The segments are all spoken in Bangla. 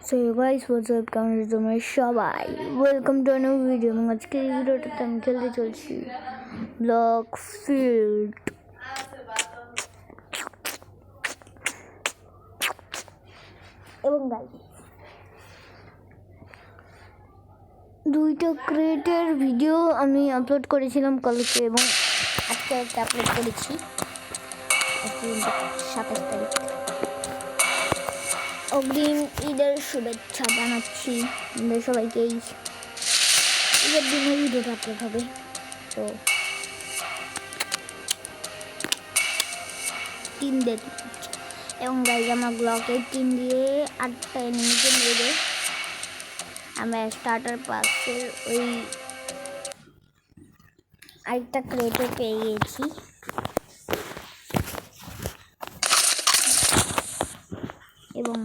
So hey guys, what's up? কেমন আছো তোমরা সবাই? Welcome to new video. এবং আজকে এই ভিডিওটাতে আমি খেলতে চলছি ব্লক ফিল্ড। এবং গাইস দুইটা ক্রিয়েটের ভিডিও আমি আপলোড করেছিলাম কালকে এবং আজকে একটা আপলোড করেছি 27 তারিখ। অগ্রিম ঈদের শুভেচ্ছা জানাচ্ছি আমাদের সবাইকে। ঈদের দিনে ভিডিওটা আপলোড হবে। তো টিম দেখি এবং গাইজ আমার ব্লকের টিম দিয়ে 8টা এনিমিকে মেরে আমরা স্টার্টার পাসের ওই আরেকটা ক্রেটও পেয়ে গেছি। এবং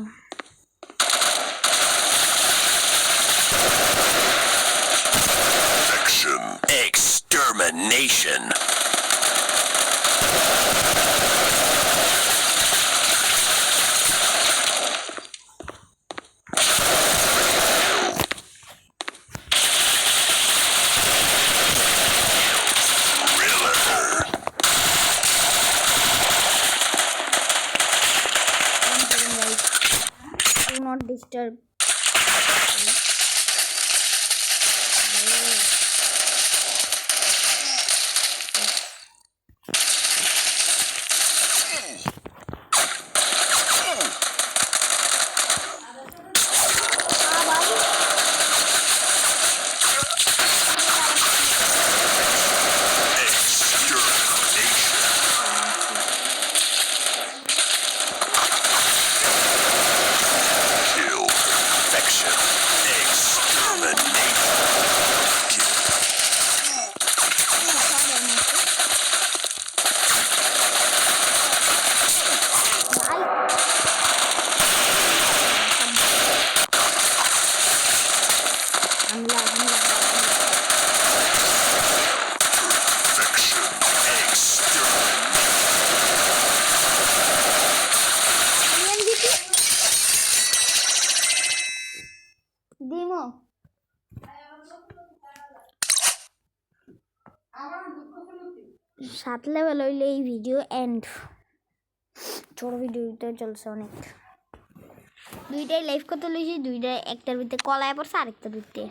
Extermination. do not disturb. Demo. 7 level হইলে এই ভিডিও এন্ড। ছোট ভিডিওতে চলছে অনেক। দুইটাই লাইভ করতে লইছি, দুইটা একটার ভিতরে কলায় পড়ছে আরেকটার ভিতরে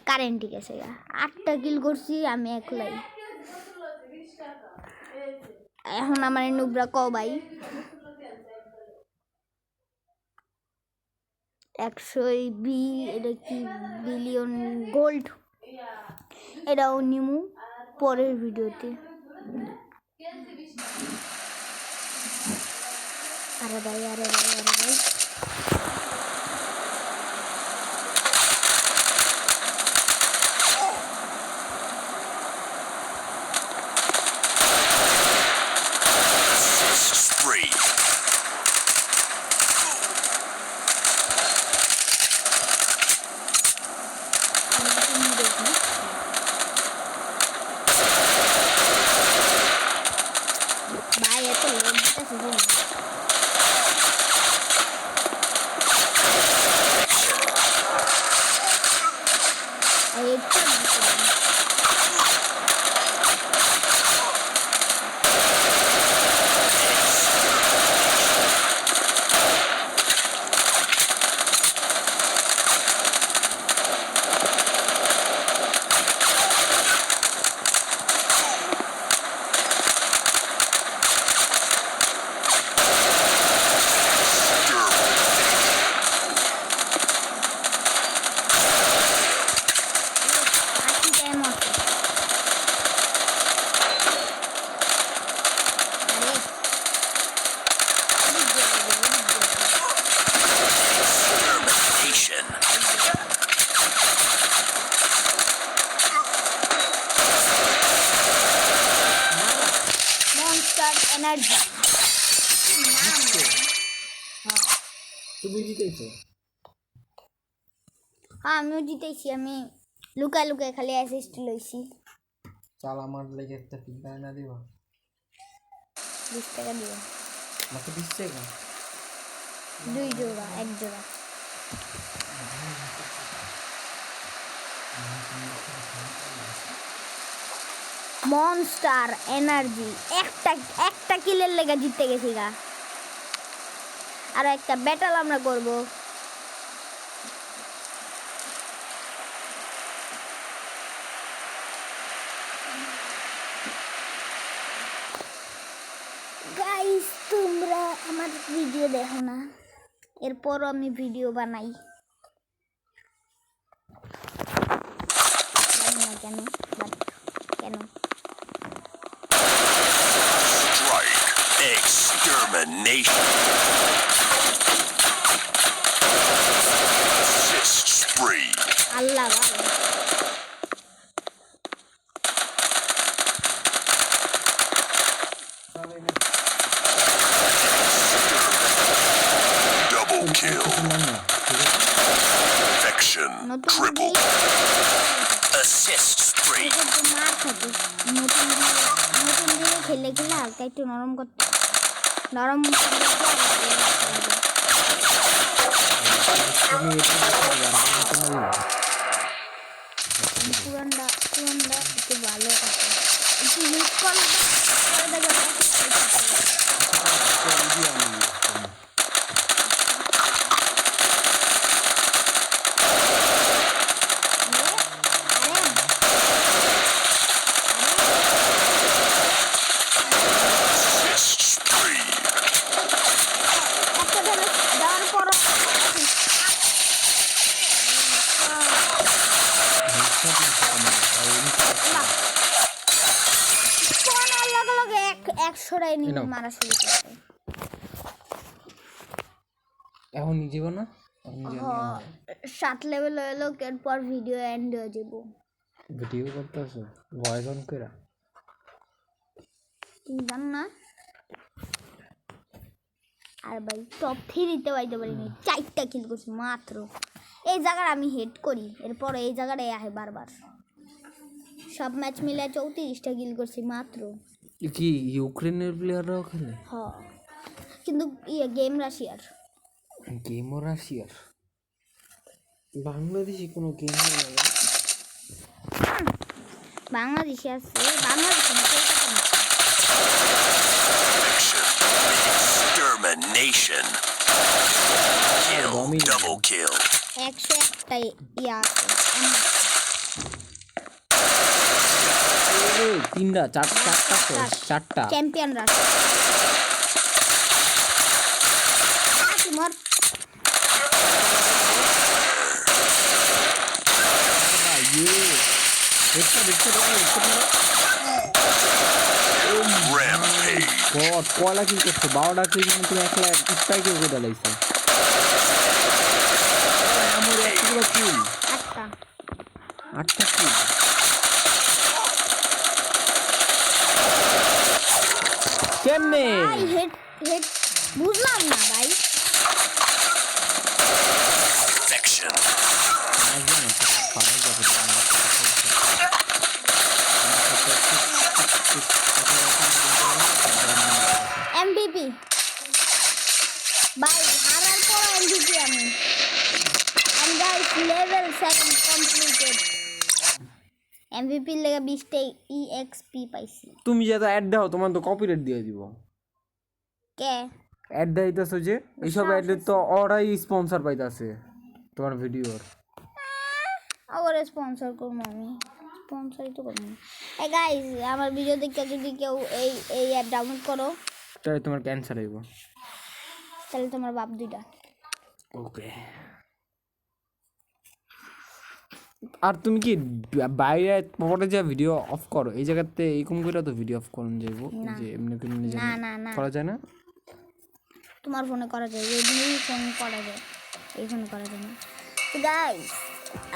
কারেন্ট। ঠিক আছে, 8টা কিল করছি আমি একলাই। এখন আমার নুবরা ক ভাই 100 এটা কি বিলিয়ন গোল্ড, এটাও নিমু পরের ভিডিওতে। আরে ভাই এনার্জি তুমি জিতেছো? হ্যাঁ আমিও জিতেছি। আমি লুকায় লুকায় খালি অ্যাসিস্ট লইছি। চাল আমার লেগে একটা ফ্রি ফায়ার না দিবা? 20 টাকা দিও। মাত্র 20 টাকা? 2 জোড়া 1 জোড়া মনস্টার এনার্জি একটা কিলের লেগে জিততে গেছি গা আর একটা ব্যাটল আমরা করব গাইস তোমরা আমার ভিডিও দেখো না এরপর আমি ভিডিও বানাই জানি না কেন বাট কেন Strike. Extermination. Assist spree. আল্লাহ ভালো Double kill. Infection. নতুন Triple. Assist spree. মার থাকে নতুন দিয়ে খেলে খেলে হালকা একটু নরম করতে নরম করলে পুরানটা একটু ভালো আছে একটু মিস করে দেখো Assist spree. একটা দেওয়ার পর একশোটাই মারা শুরু করছে এখন নিজে না এখন নিজে 7 লেভেল হলো এরপর ভিডিও এন্ড হয়ে যাব ভিডিও করতেছো ভয়েস অন করে তুমি জানো না আর ভাই টপ 3 তে পাইতে পারিনি 4টা কিল করছি মাত্র এই জায়গায় আমি হেড করি এরপর এই জায়গাটায় আহে বারবার সব ম্যাচ মিলে 34টা কিল করছি মাত্র কি ইউক্রেনের প্লেয়াররাও খেলে হ্যাঁ কিন্তু গেম রাশিয়ার গেমও রাশিয়ার বাংলাদেশি কোনো গেম বাংলাদেশে আছে বাংলাদেশে Extermination. Kill. Double kill. 101টা ইয়া আছে তিনটা চারটা চ্যাম্পিয়ন রাশিয়া তোমার Rampage. কয়লা কিল করছো 12টা কিল কিন্তু একলা স্ট্রাইকে করে লাইছে আমার একগুলো কিল 8টা কিল কেমনে ভাই হেড বুঝলাম না ভাই Infection. এমভিপি ভাই হারার পর এমভিপি আমি and guys level 7 completed MVP লেগে 20টা এক্সপি পাইছি তুমি যেটা অ্যাড দাও তোমার তো কপিরাইট দিয়ে দিব কে অ্যাড দিতেছো যে এইসব অ্যাড তো ওরাই স্পন্সর পাইতাছে তোমার ভিডিওর আবার স্পন্সর করবো আমি স্পন্সরই তো করবো এই গাইস আমার ভিডিও দেখে যদি কেউ এই অ্যাপ ডাউনলোড করো তাহলে তোমার ক্যান্সার হইব তাহলে তোমার বাপ দুইটা ওকে আর তুমি কি বাইরে পরে যা ভিডিও অফ করো এই জায়গাতে এরকম করে তো ভিডিও অফ করুন যাইব যে এমনি করে নিজে না করা যায় না তোমার ফোনে করা যায় এই ফোন করা যায় এই ফোনে করা যায় না তো গাইস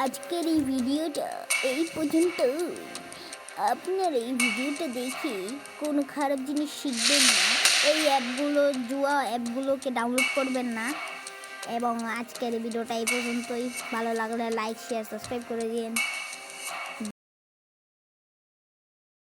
আজকের এই ভিডিওটা এই পর্যন্ত আপনারা এই ভিডিওটা দেখে কোনো খারাপ জিনিস শিখবেন না এই অ্যাপগুলো জুয়া অ্যাপগুলোকে ডাউনলোড করবেন না এবং আজকের ভিডিওটা এই পর্যন্তই ভালো লাগলে লাইক শেয়ার সাবস্ক্রাইব করে দিন